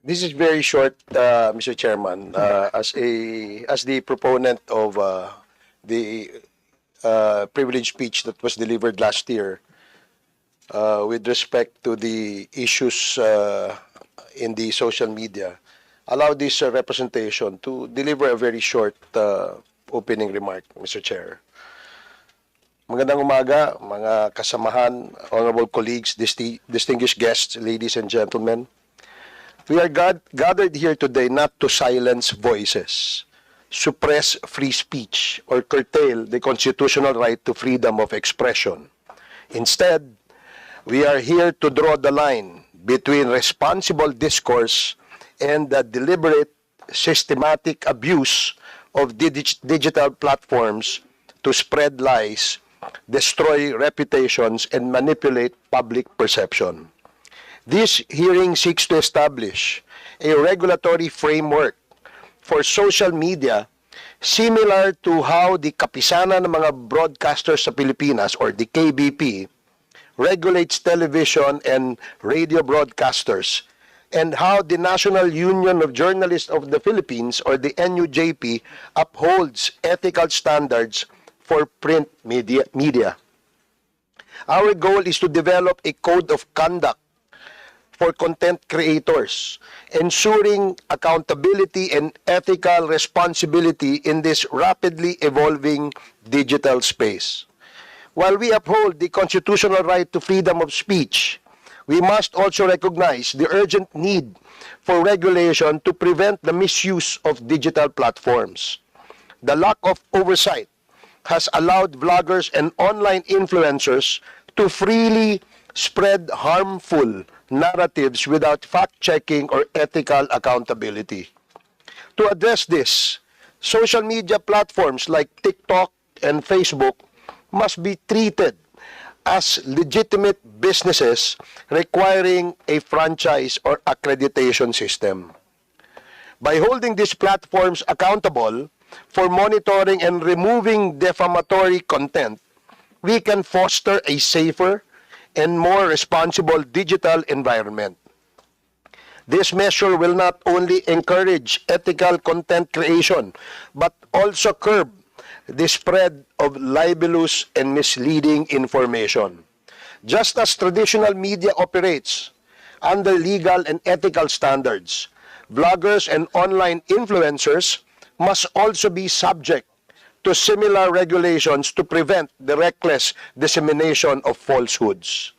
This is very short, Mr. Chairman. As the proponent of the privileged speech that was delivered last year with respect to the issues in the social media, allow this representation to deliver a very short opening remark, Mr. Chair. Magandang umaga, mga kasamahan, honorable colleagues, distinguished guests, ladies and gentlemen. We are gathered here today not to silence voices, suppress free speech, or curtail the constitutional right to freedom of expression. Instead, we are here to draw the line between responsible discourse and the deliberate, systematic abuse of digital platforms to spread lies, destroy reputations, and manipulate public perception. This hearing seeks to establish a regulatory framework for social media similar to how the Kapisanan ng mga Broadcasters sa Pilipinas, or the KBP, regulates television and radio broadcasters, and how the National Union of Journalists of the Philippines, or the NUJP, upholds ethical standards for print media. Our goal is to develop a code of conduct for content creators, ensuring accountability and ethical responsibility in this rapidly evolving digital space. While we uphold the constitutional right to freedom of speech, we must also recognize the urgent need for regulation to prevent the misuse of digital platforms. The lack of oversight has allowed vloggers and online influencers to freely spread harmful narratives without fact-checking or ethical accountability. To address this, social media platforms like TikTok and Facebook must be treated as legitimate businesses requiring a franchise or accreditation system. By holding these platforms accountable for monitoring and removing defamatory content, we can foster a safer and more responsible digital environment. This measure will not only encourage ethical content creation, but also curb the spread of libelous and misleading information. Just as traditional media operates under legal and ethical standards, bloggers and online influencers must also be subject to similar regulations to prevent the reckless dissemination of falsehoods.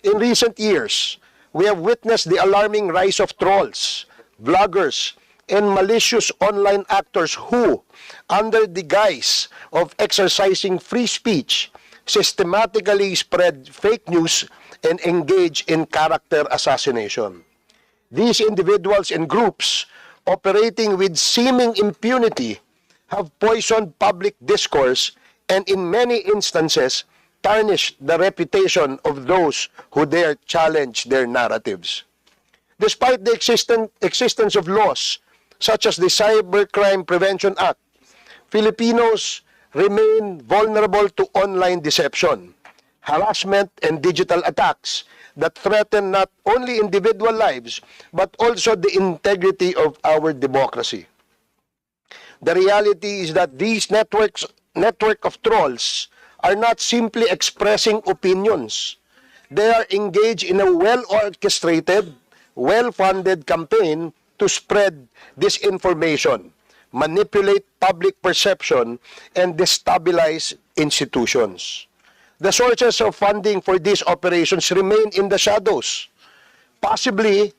In recent years, we have witnessed the alarming rise of trolls, vloggers, and malicious online actors who, under the guise of exercising free speech, systematically spread fake news and engage in character assassination. These individuals and groups, operating with seeming impunity, have poisoned public discourse and in many instances tarnished the reputation of those who dare challenge their narratives. Despite the existence of laws such as the Cybercrime Prevention Act, Filipinos remain vulnerable to online deception, harassment, and digital attacks that threaten not only individual lives but also the integrity of our democracy. The reality is that these network of trolls are not simply expressing opinions. They are engaged in a well-orchestrated, well-funded campaign to spread disinformation, manipulate public perception, and destabilize institutions. The sources of funding for these operations remain in the shadows, possibly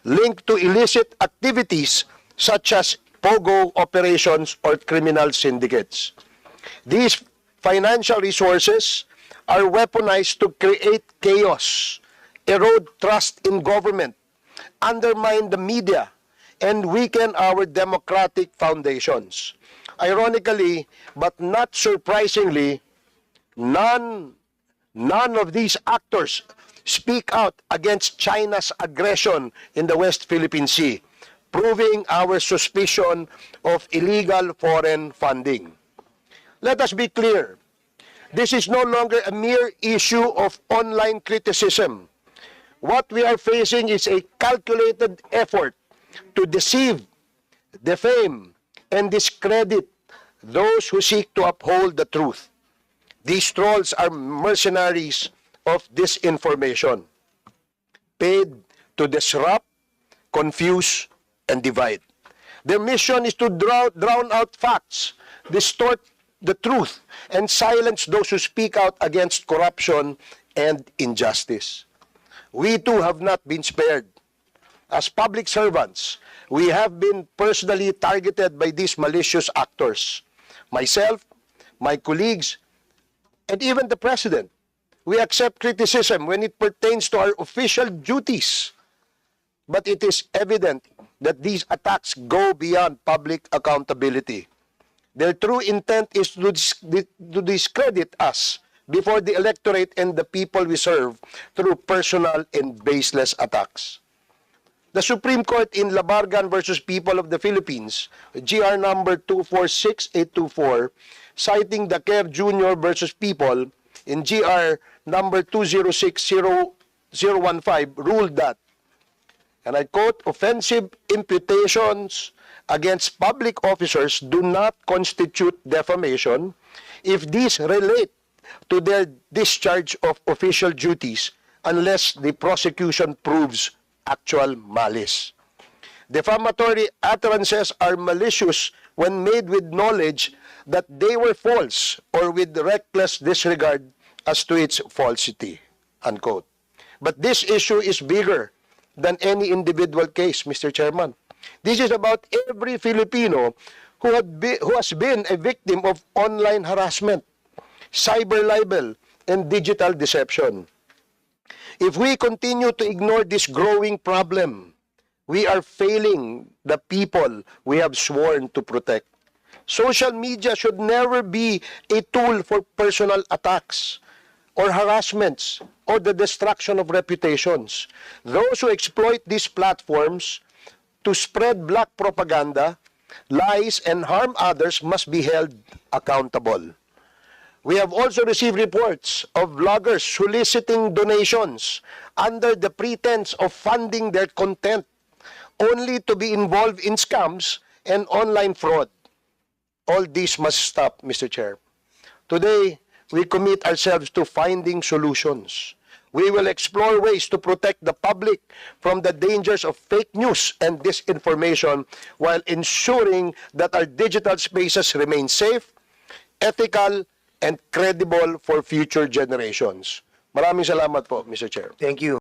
linked to illicit activities such as POGO operations or criminal syndicates. These financial resources are weaponized to create chaos, erode trust in government, undermine the media, and weaken our democratic foundations. Ironically, but not surprisingly, none of these actors speak out against China's aggression in the West Philippine Sea, proving our suspicion of illegal foreign funding. Let us be clear, this is no longer a mere issue of online criticism. What we are facing is a calculated effort to deceive, defame, and discredit those who seek to uphold the truth. These trolls are mercenaries of disinformation, paid to disrupt, confuse, and divide. Their mission is to drown out facts, distort the truth, and silence those who speak out against corruption and injustice. We too have not been spared. As public servants, we have been personally targeted by these malicious actors. Myself, my colleagues, and even the President. We accept criticism when it pertains to our official duties. But it is evident that these attacks go beyond public accountability. Their true intent is to discredit us before the electorate and the people we serve through personal and baseless attacks. The Supreme Court in Labargan versus People of the Philippines, GR number 246824, citing the Care Jr. versus People in GR number 206015, ruled that, and I quote, offensive imputations against public officers do not constitute defamation if these relate to their discharge of official duties unless the prosecution proves actual malice. Defamatory utterances are malicious when made with knowledge that they were false or with reckless disregard as to its falsity, unquote. But this issue is bigger than any individual case, Mr. Chairman. This is about every Filipino who has been a victim of online harassment, cyber libel, and digital deception. If we continue to ignore this growing problem, we are failing the people we have sworn to protect. Social media should never be a tool for personal attacks or harassments or the destruction of reputations. Those who exploit these platforms to spread black propaganda, lies, and harm others must be held accountable. We have also received reports of bloggers soliciting donations under the pretense of funding their content, only to be involved in scams and online fraud. All this must stop, Mr. Chair. Today, we commit ourselves to finding solutions. We will explore ways to protect the public from the dangers of fake news and disinformation while ensuring that our digital spaces remain safe, ethical, and credible for future generations. Maraming salamat po, Mr. Chair. Thank you.